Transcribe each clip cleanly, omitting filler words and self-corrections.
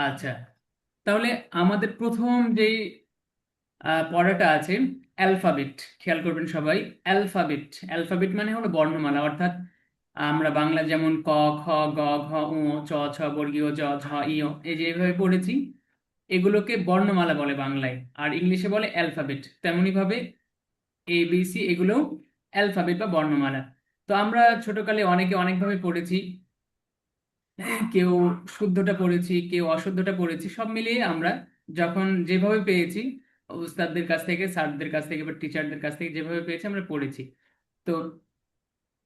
আচ্ছা, তাহলে আমাদের প্রথম যেই পড়াটা আছে অ্যালফাবেট, খেয়াল করবেন সবাই। অ্যালফাবেট, অ্যালফাবেট মানে হলো বর্ণমালা, অর্থাৎ আমরা বাংলা যেমন ক, খ, গ, ঘ, ঙ, চ, ছ, বর্গীয় জ, ঝ, ইয়, এই যে এইভাবে পড়েছি, এগুলোকে বর্ণমালা বলে বাংলায়, আর ইংলিশে বলে অ্যালফাবেট। তেমনি ভাবে ABC এগুলো অ্যালফাবেট বা বর্ণমালা। তো আমরা ছোটকালে অনেকে অনেকভাবে পড়েছি, কেউ শুদ্ধটা পড়েছি, কেউ অশুদ্ধটা পড়েছি, সব মিলিয়ে আমরা যখন যেভাবে পেয়েছি, উস্তাদদের কাছ থেকে, স্যারদের কাছ থেকে বা টিচারদের কাছ থেকে যেভাবে পেয়েছি আমরা পড়েছি। তো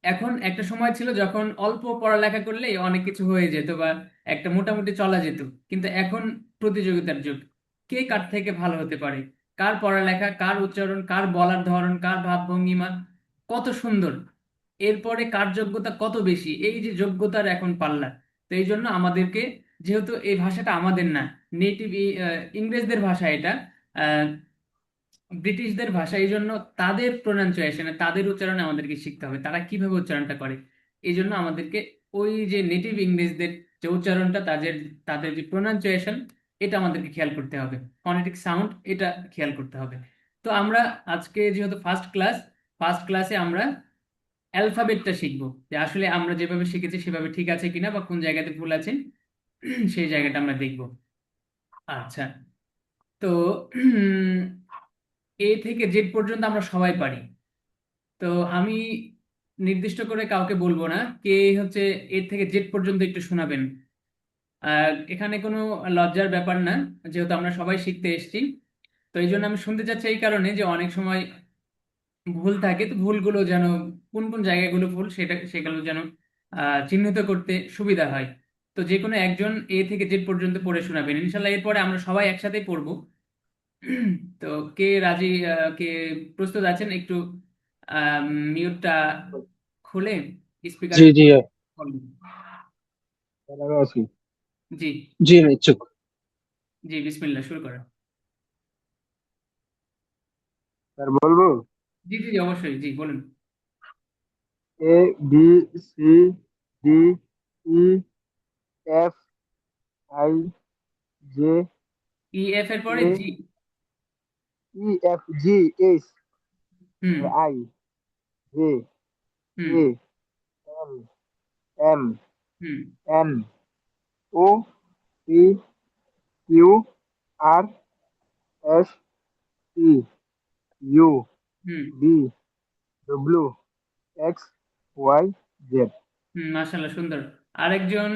এখন একটা সময় ছিল যখন অল্প পড়ালেখা করলেই অনেক কিছু হয়ে যেত বা একটা মোটামুটি চলা যেত। কিন্তু এখন প্রতিযোগিতার যুগ, কে কার থেকে ভালো হতে পারে, কার পড়ালেখা, কার উচ্চারণ, কার বলার ধরন, কার ভাবভঙ্গিমা কত সুন্দর, এরপরে কার যোগ্যতা কত বেশি, এই যে যোগ্যতার এখন পাল্লা। তো এই জন্য আমাদেরকে, যেহেতু এই ভাষাটা আমাদের না, নেটিভ ইংরেজদের ভাষা এটা, ব্রিটিশদের ভাষা, এই জন্য তাদের প্রোনাউন্সিয়েশনে, তাদের উচ্চারণে আমাদেরকে শিখতে হবে, তারা কিভাবে উচ্চারণটা করে। এই জন্য আমাদেরকে ওই যে নেটিভ ইংরেজদের যে উচ্চারণটা, তাদের তাদের যে প্রোনাউন্সিয়েশন, এটা আমাদেরকে খেয়াল করতে হবে, ফনেটিক সাউন্ড, এটা খেয়াল করতে হবে। তো আমরা আজকে যেহেতু ফার্স্ট ক্লাস, ফার্স্ট ক্লাসে আমরা অ্যালফাবেটটা শিখবো, যে আসলে আমরা যেভাবে শিখেছি সেভাবে ঠিক আছে কিনা বা কোন জায়গাতে ভুল আছে, সেই জায়গাটা আমরা দেখবো। আচ্ছা, তো A থেকে Z পর্যন্ত আমরা সবাই পারি। তো আমি নির্দিষ্ট করে কাউকে বলবো না, কে হচ্ছে A থেকে Z পর্যন্ত একটু শোনাবেন। এখানে কোনো লজ্জার ব্যাপার না, যেহেতু আমরা সবাই শিখতে এসেছি। তো এই জন্য আমি শুনতে চাচ্ছি এই কারণে যে অনেক সময় ভুল থাকে, তো ভুলগুলো যেন, কোন কোন জায়গাগুলো ভুল সেগুলো যেন চিহ্নিত করতে সুবিধা হয়। তো যে কোনো একজন A থেকে Z পর্যন্ত পড়ে শোনাবেন ইনশাল্লাহ, এরপরে আমরা সবাই একসাথেই পড়বো। তো কে রাজি, কে প্রস্তুত আছেন? একটু মিউটটা খুলে স্পিকার জি জি বলুন। ভালো আছি। জি, জি আমি ইচ্ছুক। জি, বিসমিল্লাহ, শুরু করেন। স্যার বলবো। জি, জি, জি, অবশ্যই, জি, বলুন। A B C D E F I J EF এর পরে K G. E F G H hmm, I J hmm, K L M hmm, N O P Q R S T U hmm, V W X Y Z। হুম, মাশাআল্লাহ, সুন্দর। আরেকজন?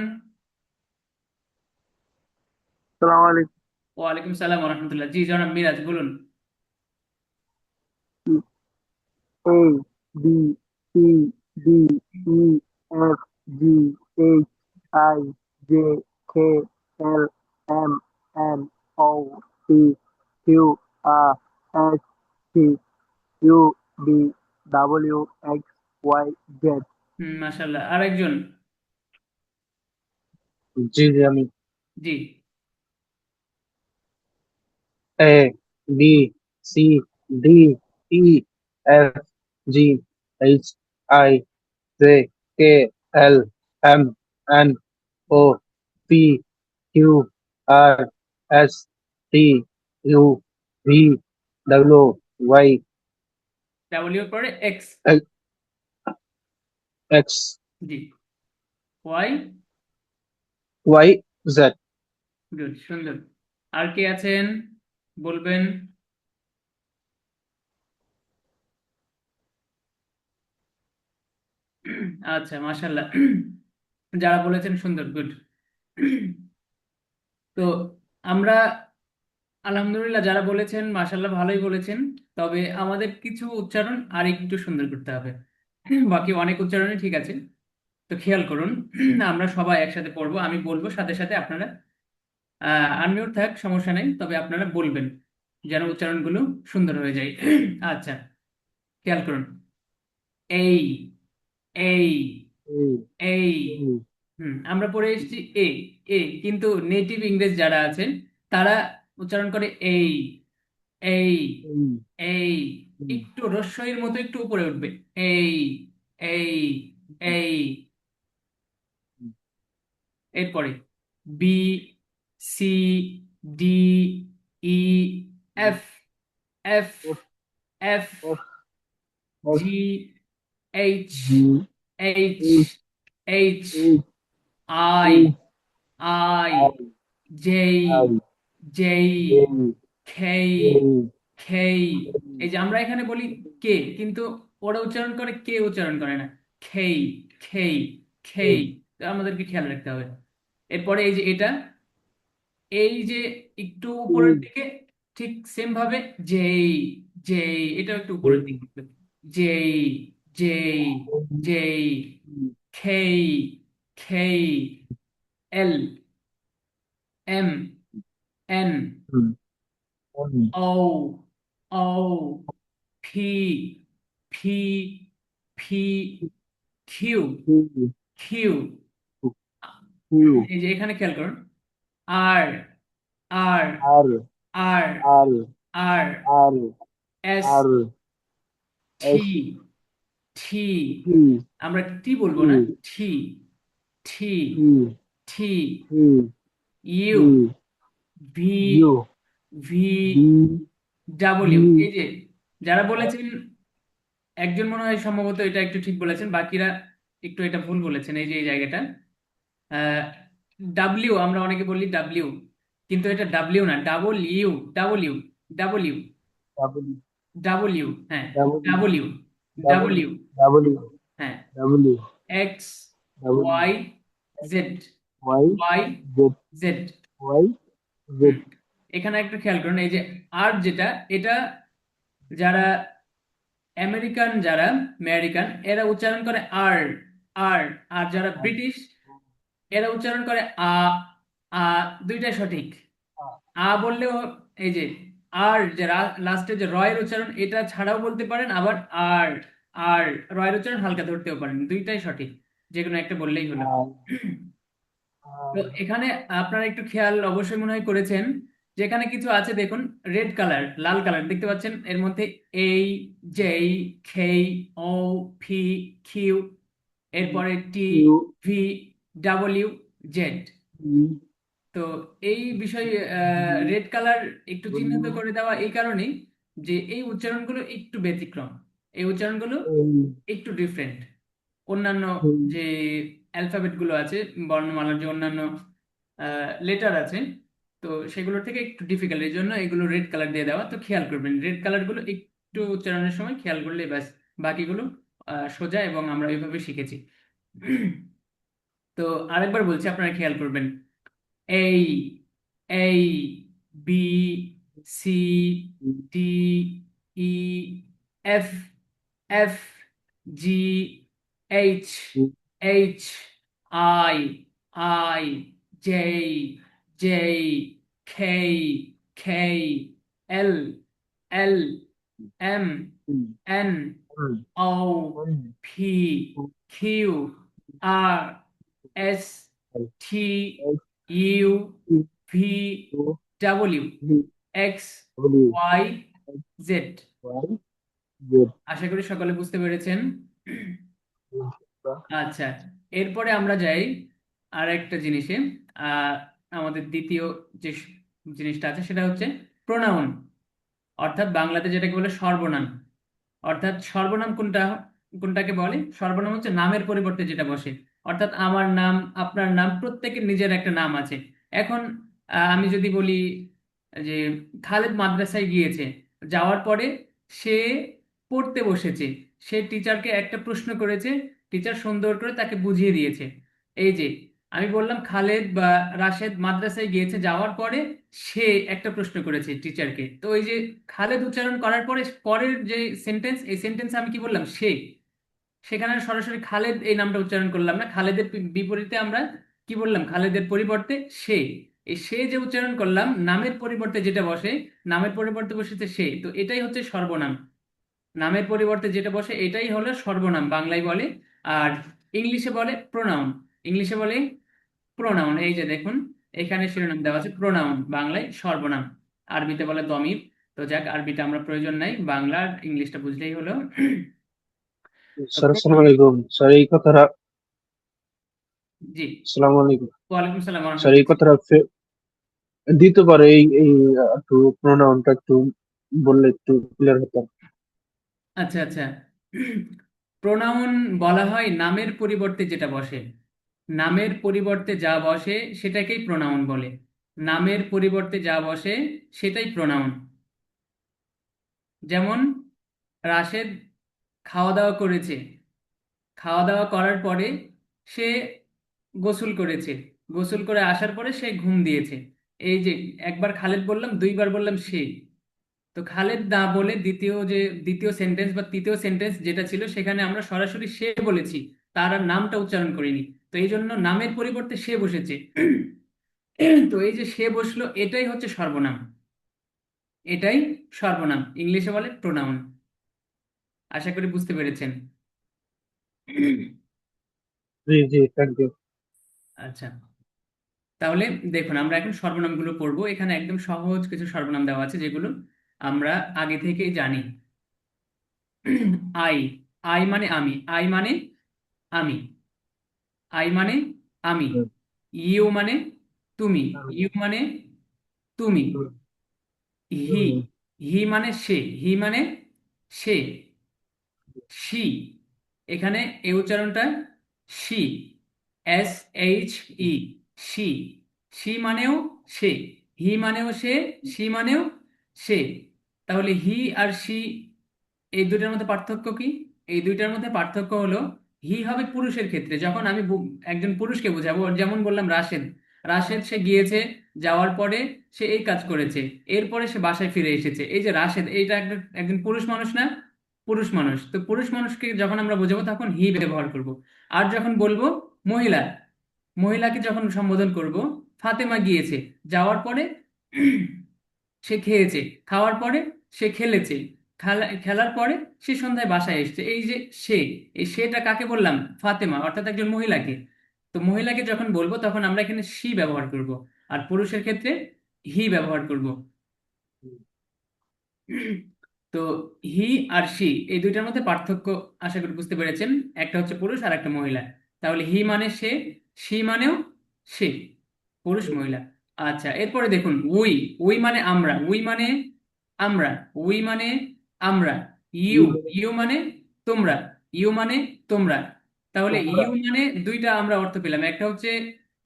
সালাম আলাইকুম। ওয়ালাইকুম সালাম ওয়া রাহমাতুল্লাহ। জি, জনাব মিরাজ, বলুন। A B C D E F G H I J K L M N O P Q R S T U V W X Y Z। হুম, মাশাআল্লাহ, আরেকজন? জি জি আমি জি। A B C D E F G H I J K L M N O P Q R S T U V W Y W এর পরে x? X জি। Y? Y Z। Good, সুন্দর। আর কে আছেন বলবেন? আচ্ছা, মাশাল্লাহ, যারা বলেছেন সুন্দর, গুড। তো আমরা আলহামদুলিল্লাহ, যারা বলেছেন মাশাল্লাহ ভালোই বলেছেন, তবে আমাদের কিছু উচ্চারণ আর একটু সুন্দর করতে হবে। বাকি অনেক উচ্চারণই ঠিক আছে। তো খেয়াল করুন, আমরা সবাই একসাথে পড়বো, আমি বলবো সাথে সাথে আপনারা আনমিউট থাক, সমস্যা নেই, তবে আপনারা বলবেন যেন উচ্চারণগুলো সুন্দর হয়ে যায়। আচ্ছা, খেয়াল করুন। এই, এই, A এই। A আমরা পড়ে এসেছি এ, এ, কিন্তু নেটিভ ইংরেজ যারা আছেন তারা উচ্চারণ করে এই, এই, A এই, A একটু রস্বইয়ের মতো একটু উপরে উঠবে। এই, এই, এই। এরপরে B, C, D, E, F, F, F, F, F, F, G, H, G, H, H, H, H, I, H, I, I, J, I, J, J, K, K, K. এই K, যে আমরা এখানে বলি কে, কিন্তু ওরা উচ্চারণ করে কে উচ্চারণ করে না। খেই, খেই, খেই। K, তো আমাদেরকে খেয়াল রাখতে হবে। এরপরে এই যে এটা, এই যে একটু উপরের K, দিকে, ঠিক সেম ভাবে যেই, যেই, এটা একটু উপরের J, দিকে, J, J, J, K, K, L, M, N, N, O, O, P, P, P, Q, Q, Q. Q, এই যে এখানে খেয়াল করুন, R, R, R, R, R, R, R, S, R, T, S, T, T, আমরা T বলবো না, T, T, T, T, T, T, U, T, V, U, V, V, W. V, এই যে যারা বলেছেন, একজন মনে হয় সম্ভবত এটা একটু ঠিক বলেছেন, বাকিরা একটু এটা ভুল বলেছেন। এই যে এই জায়গাটা, ডাব্লিউ আমরা অনেকে বলি ডাব্লিউ, কিন্তু এটা ডাব্লিউ না, double U, W, W, W, W, হ্যাঁ, W, W, W, W, W, হ্যাঁ, W, X, W, Y, Z, Y, Y, Z, Z. Y, hmm, Z, এখানে একটু খেয়াল করুন, এই যে আর যেটা, এটা যারা আমেরিকান, যারা আমেরিকান, এরা উচ্চারণ করে আর, আর। আর যারা ব্রিটিশ, এরা উচ্চারণ করে আ, আ। দুইটাই সঠিক। আ বললেও, এই যে আর যে লাস্টে যে রয়ের উচ্চারণ, এটা ছাড়াও বলতে পারেন, আবার আর, আর রয়ের উচ্চারণ হালকা ধরতেও পারেন, দুইটাই সঠিক, যে কোনো একটা বললেই হলো। R, তো এখানে আপনারা একটু খেয়াল অবশ্যই মনে হয় করেছেন, যেখানে কিছু আছে দেখুন, রেড কালার, লাল কালার দেখতে পাচ্ছেন, এর মধ্যে এই, জেই, খেই, ও, ফি, কিউ, এরপরে টি, Q, V, W, Z. E, তো এই বিষয়ে D, রেড কালার একটু চিহ্নিত W, করে দেওয়া এই কারণেই যে এই উচ্চারণগুলো একটু ব্যতিক্রম, এই উচ্চারণগুলো L, একটু ডিফারেন্ট। অন্যান্য K, যে অ্যালফাবেট গুলো আছে, বর্ণমালার যে অন্যান্য লেটার আছে, তো সেগুলোর থেকে একটু ডিফিকাল্ট, এই জন্য এগুলো রেড কালার দিয়ে দেওয়া। তো খেয়াল করবেন, রেড কালার গুলো একটু উচ্চারণের সময় খেয়াল করলে ব্যাস, বাকিগুলো সোজা, এবং আমরা ওইভাবে শিখেছি। তো আরেকবার বলছি, আপনারা খেয়াল করবেন, A, A, B, C, D, E, F, F, G, H, E, H, I, I, J, J, K, K, L, L, M, T, N, L, O, N, P, O, Q, R, S, L, T, S, U, T, V, O, W, V, X, W, Y, X, Z. Y, Z, আশা করি সকলে বুঝতে পেরেছেন। আচ্ছা, এরপরে আমরা যাই আর একটা জিনিসে। আহ আমাদের দ্বিতীয় যে জিনিসটা আছে, সেটা হচ্ছে প্রোনাউন, অর্থাৎ বাংলাতে যেটাকে বলে সর্বনাম। অর্থাৎ সর্বনাম কোনটা, কোনটাকে বলে সর্বনাম, হচ্ছে নামের পরিবর্তে যেটা বসে। অর্থাৎ আমার নাম, আপনার নাম, প্রত্যেকের নিজের একটা নাম আছে। এখন আমি যদি বলি যে খালেদ মাদ্রাসায় গিয়েছে, যাওয়ার পরে সে পড়তে বসেছে, সে টিচারকে একটা প্রশ্ন করেছে, টিচার সুন্দর করে তাকে বুঝিয়ে দিয়েছে। এই যে আমি বললাম খালেদ বা রাশেদ মাদ্রাসায় গিয়েছে, যাওয়ার পরে সে একটা প্রশ্ন করেছে টিচারকে, তো ওই যে খালেদ উচ্চারণ করার পরে পরের যে সেন্টেন্স, এই সেন্টেন্স আমি কি বললাম, সে। সেখানে সরাসরি খালেদ এই নামটা উচ্চারণ করলাম না, খালেদের বিপরীতে আমরা কি বললাম, খালেদের পরিবর্তে সে। এই সে যে উচ্চারণ করলাম, নামের পরিবর্তে যেটা বসে, নামের পরিবর্তে বসেছে সে, তো এটাই হচ্ছে সর্বনাম। নামের পরিবর্তে যেটা বসে এটাই হলো সর্বনাম, বাংলায় বলে। আর ইংলিশে বলে প্রোনাউন, ইংলিশে বলে প্রোনাউন। এই যে দেখুন, এখানে শিরোনাম দেওয়া আছে প্রোনাউন, বাংলায় সর্বনাম, আরবিতে বলে দমির। তো যাক, আরবিটা আমরা প্রয়োজন নাই, বাংলা আর ইংলিশটা বুঝলেই হলো। তো Sir, প্রথম, Assalamu alaikum. Sir, এই কথাটা, জি, Assalamu alaikum. ওয়ালাইকুম সালাম Sir, এই রহমতুল্লাহ। কথাটা দিতে পারো এই এই একটু প্রোনাউনটা একটু বললে একটু ক্লিয়ার হতো। আচ্ছা আচ্ছা। প্রোনাউন বলা হয় নামের পরিবর্তে যেটা বসে। নামের পরিবর্তে যা বসে সেটাকেই প্রোনাউন বলে। নামের পরিবর্তে যা বসে সেটাই প্রোনাউন। যেমন রাশেদ খাওয়া দাওয়া করেছে। খাওয়া দাওয়া করার পরে সে গোসল করেছে। গোসল করে আসার পরে সে ঘুম দিয়েছে। এই যে একবার খালেদ বললাম, দুইবার বললাম সে। তো খালেদ না বলে দ্বিতীয় সেন্টেন্স বা তৃতীয় সেন্টেন্স যেটা ছিল সেখানে আমরা সরাসরি সে বলেছি, তার আর নামটা উচ্চারণ করিনি। তো এই জন্য নামের পরিবর্তে সে বসেছে। তো এই যে সে বসলো, এটাই হচ্ছে সর্বনাম। এটাই সর্বনাম, ইংলিশে বলে প্রোনাউন। আশা করি বুঝতে পেরেছেন। জি জি, থ্যাংক ইউ। আচ্ছা, তাহলে দেখুন আমরা এখন সর্বনামগুলো পড়বো। এখানে একদম সহজ কিছু সর্বনাম দেওয়া আছে যেগুলো আমরা আগে থেকেই জানি। আই। আই মানে আমি। আই মানে আমি। আই মানে আমি। ইউ মানে তুমি। ইউ মানে তুমি। হি। হি মানে সে। হি মানে সে। সি। এখানে এই উচ্চারণটা সি। SHE। সি। সি মানেও সে। হি মানেও সে। সি মানেও সে। তাহলে হি আর সি, এই দুইটার মধ্যে পার্থক্য কি? এই দুইটার মধ্যে পার্থক্য হলো, হি হবে পুরুষের ক্ষেত্রে, যখন আমি একজন পুরুষকে বোঝাবো। যেমন বললাম রাশেদ। রাশেদ সে গিয়েছে, যাওয়ার পরে সে এই কাজ করেছে, এরপরে সে বাসায় ফিরে এসেছে। এই যে রাশেদ, এইটা একজন পুরুষ মানুষ না? পুরুষ মানুষ। তো পুরুষ মানুষকে যখন আমরা বোঝাবো তখন হি ব্যবহার করব। আর যখন বলবো মহিলা, মহিলাকে যখন সম্বোধন করব, ফাতেমা গিয়েছে, যাওয়ার পরে সে খেয়েছে, খাওয়ার পরে সে খেলেছে, খেলার পরে সে সন্ধ্যায় বাসায় এসেছে। এই যে সে, এই সেটা কাকে বললাম? ফাতেমা, অর্থাৎ একজন মহিলাকে। তো মহিলাকে যখন বলবো তখন আমরা এখানে সি ব্যবহার করব। আর পুরুষের ক্ষেত্রে হি ব্যবহার করব। তো হি আর সি, এই দুইটার মধ্যে পার্থক্য আশা করি বুঝতে পেরেছেন। একটা হচ্ছে পুরুষ আর একটা মহিলা। তাহলে হি মানে সে, সি মানেও সে, পুরুষ মহিলা। আচ্ছা, এরপরে দেখুন উই। উই মানে আমরা। উই মানে আমরা। উই মানে আমরা। ইউ। ইউ মানে তোমরা। ইউ মানে তোমরা। তাহলে তোমরা। ইউ মানে দুইটা আমরা অর্থ পেলাম। একটা হচ্ছে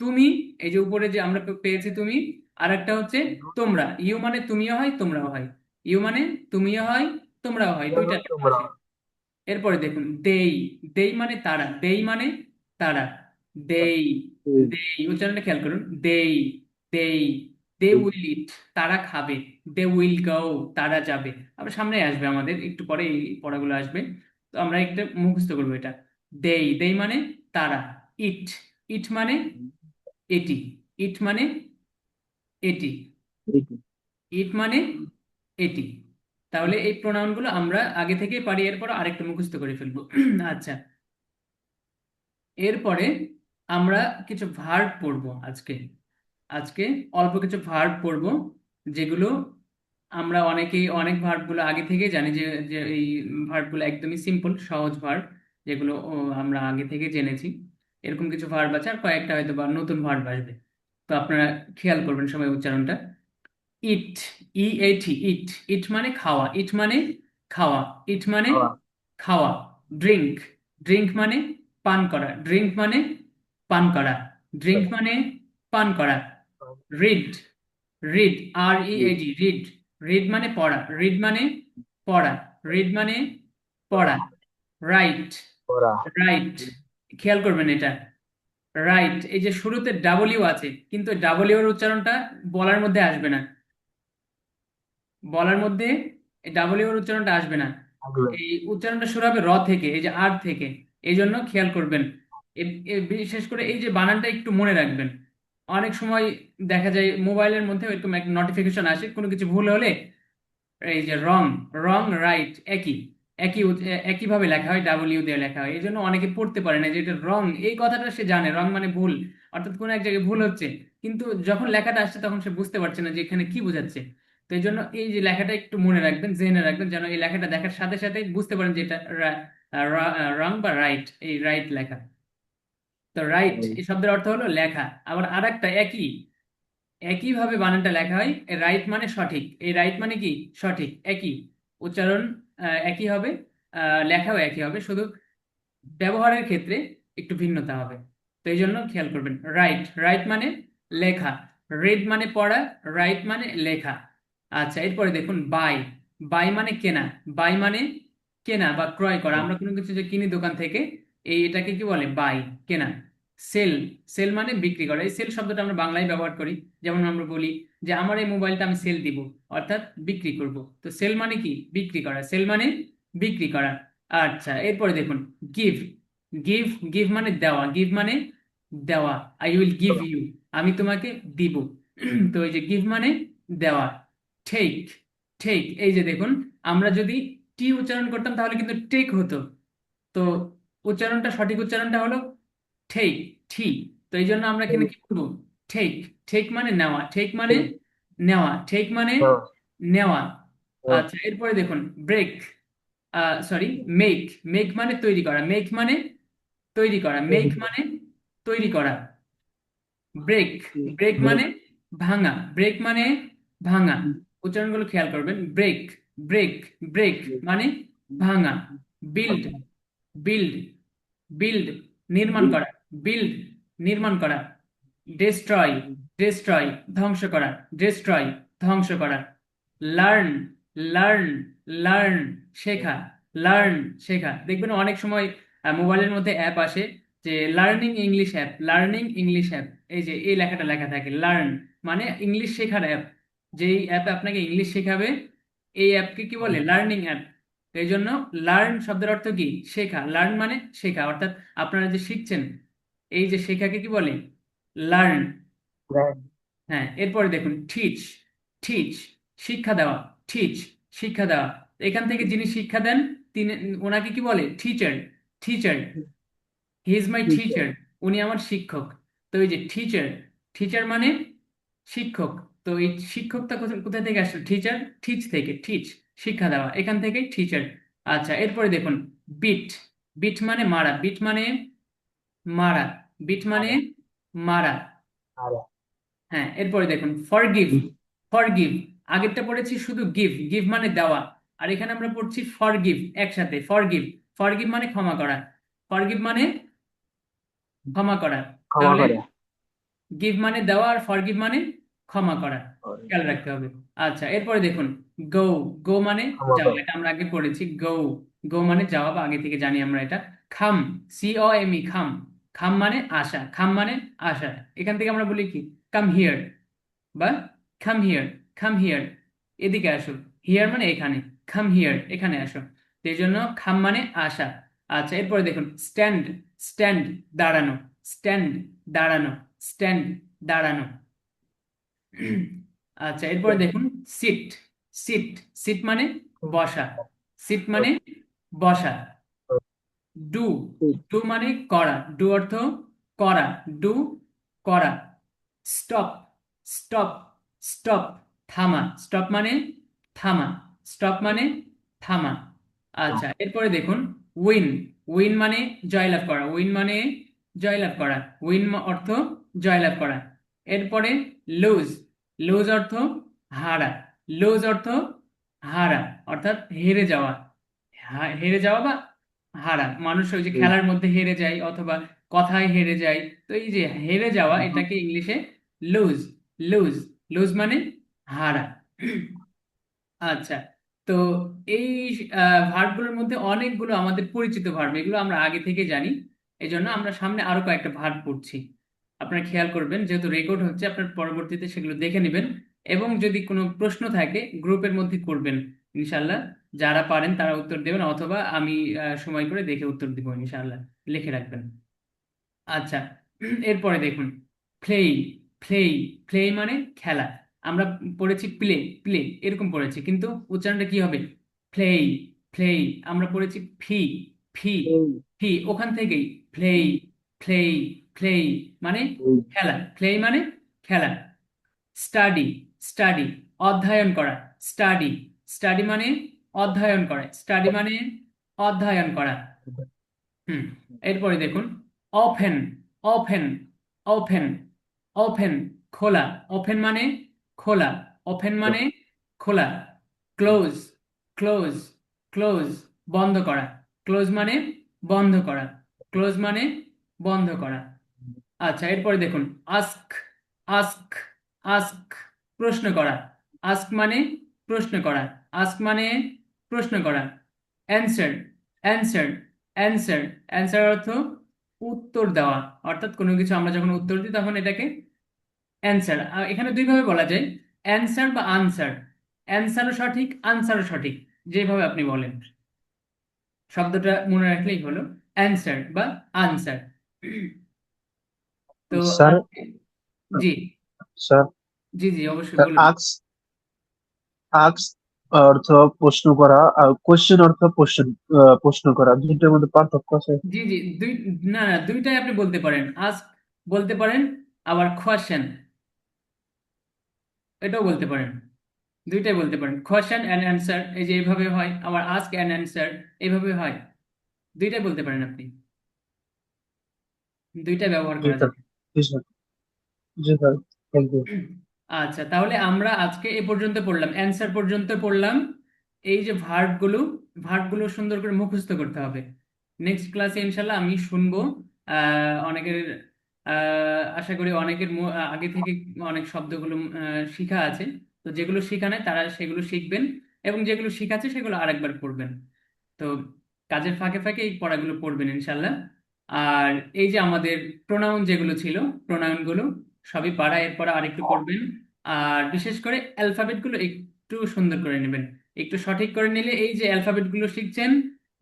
তুমি, এই যে উপরে যে আমরা পেয়েছি তুমি। আর একটা হচ্ছে তোমরা। ইউ মানে তুমিও হয় তোমরাও হয়। ইউ মানে তুমিও হয় তোমরাও হয়, দুইটা অর্থ তোমরা। আসে। এরপরে দেখুন দেই। দেই মানে তারা। দেই মানে তারা। দেই। দেই উচ্চারণটা খেয়াল করুন। দেই। দেই। দে উইল ইট, তারা খাবে। দে উইল গো, তারা যাবে। আবার সামনে আসবে, আমাদের একটু পরে এই পড়াগুলো আসবে। তো আমরা একটা মুখস্থ করবো এটা। দেই। দেই মানে তারা। ইট। ইট মানে এটি। ইট মানে এটি। ইট মানে এটি। তাহলে এই প্রোনাউনগুলো আমরা আগে থেকেই পারি, এরপর আরেকটু মুখস্থ করে ফেলবো। আচ্ছা, এরপরে আমরা কিছু ভার্ব পড়বো আজকে। আজকে অল্প কিছু ভার্ব পড়বো, যেগুলো আমরা অনেকেই অনেক ভার্বগুলো আগে থেকেই জানি যে যে এই ভার্বগুলো একদমই সিম্পল, সহজ ভার্ব, যেগুলো আমরা আগে থেকে জেনেছি। এরকম কিছু ভার্ব আছে, আর কয়েকটা হয়তো বা নতুন ভার্ব আসবে। তো আপনারা খেয়াল করবেন সবাই উচ্চারণটা। ইট। EAT, ইট। ইট মানে খাওয়া। ইট মানে খাওয়া। ইট মানে খাওয়া। ড্রিঙ্ক। ড্রিঙ্ক মানে পান করা। ড্রিঙ্ক মানে পান করা। ড্রিঙ্ক মানে পান করা। Read. Read. READ, read. Read মানে পড়া। রিড মানে পড়া। রিড মানে পড়া। রাইট। রাইট। খেয়াল করবেন এটা। রাইট, এই যে শুরুতে ডাব্লিউ আছে, কিন্তু ডাব্লিউ এর উচ্চারণটা বলার মধ্যে আসবে না। বলার মধ্যে ডাব্লিউ এর উচ্চারণটা আসবে না। এই উচ্চারণটা শুরু হবে র থেকে, এই যে আর থেকে। এই জন্য খেয়াল করবেন। বিশেষ করে এই যে বানানটা একটু মনে রাখবেন। অনেক সময় দেখা যায় মোবাইলের মধ্যে এরকম একটা নোটিফিকেশন আসে কোনো কিছু ভুল হলে। এই যে রং। রং, রাইট একই। একইভাবে লেখা হয়, ডাব্লিউ দিয়ে লেখা হয়। এই জন্য অনেকে পড়তে পারে না যে এটা রং। এই কথাটা সে জানে, রং মানে ভুল, অর্থাৎ কোনো এক জায়গায় ভুল হচ্ছে। কিন্তু যখন লেখাটা আসছে তখন সে বুঝতে পারছে না যে এখানে কি বোঝাচ্ছে। তো এই জন্য এই যে লেখাটা একটু মনে রাখবেন, জেনে রাখবেন, যেন এই লেখাটা দেখার সাথে সাথে বুঝতে পারেন যে এটা রং বা রাইট, এই রাইট লেখা। তো রাইট এই শব্দের অর্থ হলো লেখা। আবার আরেকটা একই, একইভাবে বানানটা লেখা হয়। রাইট মানে সঠিক, এই রাইট মানে কি সঠিক, একই উচ্চারণ, একই হবে, লেখাও একই হবে, শুধু ব্যবহারের ক্ষেত্রে একটু ভিন্নতা হবে। তো এই জন্য খেয়াল করবেন, রাইট, রাইট মানে লেখা, রিড মানে পড়া, রাইট মানে লেখা। আচ্ছা, এরপরে দেখুন বাই, বাই মানে কেনা, বাই মানে কেনা বা ক্রয় করা, আমরা কোনো কিছু যে কিনি দোকান থেকে, এটাকে কি বলে, বাই, কেনা। সেল, সেল মানে বিক্রি করা, এই সেল শব্দটা আমরা বাংলায় ব্যবহার করি, যেমন আমরা বলি যে আমার এই মোবাইলটা আমি সেল দিব, অর্থাৎ বিক্রি করব। তো সেল মানে কি বিক্রি করা, সেল মানে বিক্রি করা। আচ্ছা, এরপরে দেখুন গিভ, গিভ, গিভ মানে দেওয়া, গিভ মানে দেওয়া, আই উইল গিভ ইউ, আমি তোমাকে দিব। তো এই যে গিভ মানে দেওয়া। টেক, টেক, এই যে দেখুন, আমরা যদি টি উচ্চারণ করতাম তাহলে কিন্তু টেক হতো। তো উচ্চারণটা, সঠিক উচ্চারণটা হলো টেক, টি। তো এই জন্য আমরা এখানে কি করবো, টেক, টেক মানে নেওয়া, টেক মানে নেওয়া, টেক মানে নেওয়া। আচ্ছা, এরপরে দেখুন ব্রেক, সরি, মেক, মেক মানে তৈরি করা, মেক মানে তৈরি করা, মেক মানে তৈরি করা। ব্রেক, ব্রেক মানে ভাঙা, ব্রেক মানে ভাঙা, উচ্চারণগুলো খেয়াল করবেন, ব্রেক, ব্রেক, ব্রেক মানে ভাঙা। বিল্ড, বিল্ড, বিল্ড নির্মাণ করা, বিল্ড নির্মাণ করা। ডেস্ট্রয়, ডেস্ট্রয় ধ্বংস করা, ডেস্ট্রয় ধ্বংস করা। লার্ন, লার্ন, লার্ন শেখা, লার্ন শেখা, দেখবেন অনেক সময় মোবাইলের মধ্যে অ্যাপ আসে যে learning English app, learning English app, এই যে এই লেখাটা লেখা থাকে লার্ন, মানে ইংলিশ শেখার অ্যাপ, যেই অ্যাপ আপনাকে ইংলিশ শেখাবে, এই অ্যাপকে কি বলে, লার্নিং অ্যাপ। এই জন্য লার্ন শব্দের অর্থ কি শেখা, লার্ন মানে শেখা, অর্থাৎ আপনারা যে শিখছেন, এই যে শেখাকে কি বলে, লার্ন। হ্যাঁ, এরপরে দেখুন টিচ, টিচ শিক্ষা দেওয়া, টিচ শিক্ষা দেওয়া, এখান থেকে যিনি শিক্ষা দেন তিনি, ওনাকে কি বলে, teacher, teacher, he is my teacher, উনি আমার শিক্ষক। তো এই যে টিচার, টিচার মানে শিক্ষক। তো এই শিক্ষকটা কোথা থেকে আসলো, টিচার, টিচ থেকে, টিচ শিক্ষা দেওয়া, এখান থেকে টিচার। আচ্ছা, এরপরে দেখুন বিট, বিট মানে মারা, বিট মানে মারা, বিট মানে মারা। হ্যাঁ, এরপরে দেখুন ফরগিভ, ফরগিভ, আগেরটা পড়েছি শুধু গিভ, গিভ মানে দেওয়া, আর এখানে আমরা পড়ছি ফরগিভ একসাথে, fforgive, ফরগিভ মানে ক্ষমা করা, ফরগিভ মানে ক্ষমা করা। তাহলে গিভ মানে দেওয়া আর ফরগিভ মানে ক্ষমা করা, খেয়াল রাখতে হবে। আচ্ছা, এরপরে দেখুন গো, গো মানে যাওয়া, এটা আমরা আগে পড়েছি, গো, গো মানে যাওয়া বা আগে থেকে জানি আমরা এটা। খাম, COME, খাম, খাম মানে আসা, খাম মানে আসা, এখান থেকে আমরা বলি কি কাম হিয়ার, বা কাম হিয়ার, কাম হিয়ার, এদিকে আসো, হিয়ার মানে এখানে, কাম হিয়ার এখানে আসো, তো এই জন্য খাম মানে আসা। আচ্ছা, এরপরে দেখুন স্ট্যান্ড, স্ট্যান্ড দাঁড়ানো, স্ট্যান্ড দাঁড়ানো, স্ট্যান্ড দাঁড়ানো। আচ্ছা, এরপরে দেখুন সিট, সিট, সিট মানে বসা, সিট মানে বসা। ডু, ডু মানে করা, ডু অর্থ করা, ডু করা। স্টপ, স্টপ, স্টপ থামা, স্টপ মানে থামা, স্টপ মানে থামা। আচ্ছা, এরপরে দেখুন উইন, উইন মানে জয়লাভ করা, উইন মানে জয়লাভ করা, উইন অর্থ জয়লাভ করা। এরপরে লুজ, লুজ অর্থ হারা, লুজ অর্থ হারা, অর্থাৎ হেরে যাওয়া, হেরে যাওয়া বা হারা, মানুষ ওই যে খেলার মধ্যে হেরে যায় অথবা কথায় হেরে যায়, তো এই যে হেরে যাওয়া এটাকে ইংলিশে লুজ, লুজ, লুজ মানে হারা। আচ্ছা, তো এই ভার্বগুলোর মধ্যে অনেকগুলো আমাদের পরিচিত ভার্ব, এগুলো আমরা আগে থেকে জানি, এই জন্য আমরা সামনে আরো কয়েকটা ভার্ব পড়ছি। আপনারা খেয়াল করবেন, যেহেতু রেকর্ড হচ্ছে, আপনার পরবর্তীতে সেগুলো দেখে নেবেন, এবং যদি কোনো প্রশ্ন থাকে গ্রুপের মধ্যে করবেন ইনশাল্লাহ, যারা পারেন তারা উত্তর দেবেন, অথবা আমি সময় করে দেখে উত্তর দিব ইনশাল্লাহ, লিখে রাখবেন। আচ্ছা, এরপরে দেখুন প্লেই, প্লেই, প্লেই মানে খেলা, আমরা পড়েছি প্লে, প্লে এরকম পড়েছি, কিন্তু উচ্চারণটা কি হবে, প্লেই, প্লেই, আমরা পড়েছি ফি, ফি, ফি, ওখান থেকেই প্লেই, প্লেই, প্লেই মানে খেলা, প্লেই মানে খেলা। স্টাডি, স্টাডি অধ্যয়ন করা, স্টাডি, স্টাডি মানে অধ্যয়ন করা, স্টাডি মানে অধ্যয়ন করা। হুম, এরপরে দেখুন ওপেন, ওপেন, ওপেন ওপেন খোলা, ওপেন মানে খোলা, ওপেন মানে খোলা। ক্লোজ, ক্লোজ, ক্লোজ বন্ধ করা, ক্লোজ মানে বন্ধ করা, ক্লোজ মানে বন্ধ করা। আচ্ছা, এরপরে দেখুন আস্ক, আস্ক, আস্ক প্রশ্ন করা, আস্ক মানে প্রশ্ন করা, আস্ক মানে প্রশ্ন করা। অ্যান্সার, অ্যান্সার, অ্যান্সার, অ্যান্সার অর্থ উত্তর দেওয়া, অর্থাৎ কোনো কিছু আমরা যখন উত্তর দিই তখন এটাকে অ্যান্সার। এখানে দুইভাবে বলা যায়, অ্যান্সার বা আনসার। অ্যান্সারও সঠিক, আনসারও সঠিক, যেভাবে আপনি বলেন শব্দটা মনে রাখলেই হলো, অ্যান্সার বা আনসার। তো স্যার, আজকে, জি, স্যার, জি, জি, অবশ্যই বলুন। আক্স, আক্স অর্থ প্রশ্ন করা, আর কোশ্চেন অর্থ প্রশ্ন, প্রশ্ন করা, দুইটার মধ্যে পার্থক্য আছে। জি, জি, না, না, দুইটাই আপনি বলতে পারেন, আস্ক বলতে পারেন, আবার কোয়েশ্চেন এটাও বলতে পারেন, দুইটাই বলতে পারেন। কোয়েশ্চেন অ্যান্ড অ্যান্সার এই যে এইভাবে হয়, আবার আস্ক অ্যান্ড অ্যান্সার এইভাবে হয়, দুইটাই বলতে পারেন আপনি, দুইটাই ব্যবহার জি করা স্যার, যাবে। জি স্যার, জি স্যার, থ্যাংক ইউ। আচ্ছা, তাহলে আমরা আজকে এ পর্যন্ত পড়লাম, অ্যান্সার পর্যন্ত পড়লাম। এই যে ভার্বগুলো, ভার্বগুলো সুন্দর করে মুখস্থ করতে হবে। নেক্সট ক্লাসে ইনশাল্লাহ আমি শুনবো অনেকের, আশা করি অনেকের আগে থেকে অনেক শব্দগুলো শিখা আছে। তো যেগুলো শিখা নাই তারা সেগুলো শিখবেন, এবং যেগুলো শিখা আছে সেগুলো আরেকবার পড়বেন। তো কাজের ফাঁকে ফাঁকে এই পড়াগুলো পড়বেন ইনশাল্লাহ। আর এই যে আমাদের প্রোনাউন যেগুলো ছিল, প্রোনাউনগুলো সবই পারা, এরপর আরেকটু পড়বেন। আর বিশেষ করে অ্যালফাবেট গুলো একটু সুন্দর করে নেবেন, একটু সঠিক করে নিলে এই যে অ্যালফাবেট গুলো শিখছেন,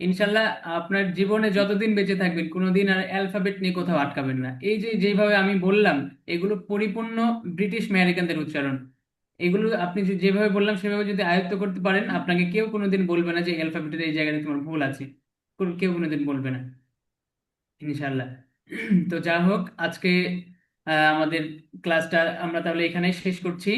ইনশাল্লাহ আপনার জীবনে যতদিন বেঁচে থাকবেন কোনোদিন আর অ্যালফাবেট নিয়ে কোথাও আটকাবেন না। এই যে যেভাবে আমি বললাম, এগুলো পরিপূর্ণ ব্রিটিশ আমেরিকানদের উচ্চারণ। এগুলো আপনি যেভাবে বললাম সেভাবে যদি আয়ত্ত করতে পারেন, আপনাকে কেউ কোনোদিন বলবে না যে অ্যালফাবেটের এই জায়গাতে তোমার ভুল আছে, কেউ কোনোদিন বলবে না ইনশাল্লাহ। তো যা হোক, আজকে আমাদের ক্লাসটা আমরা তাহলে এখানেই শেষ করছি।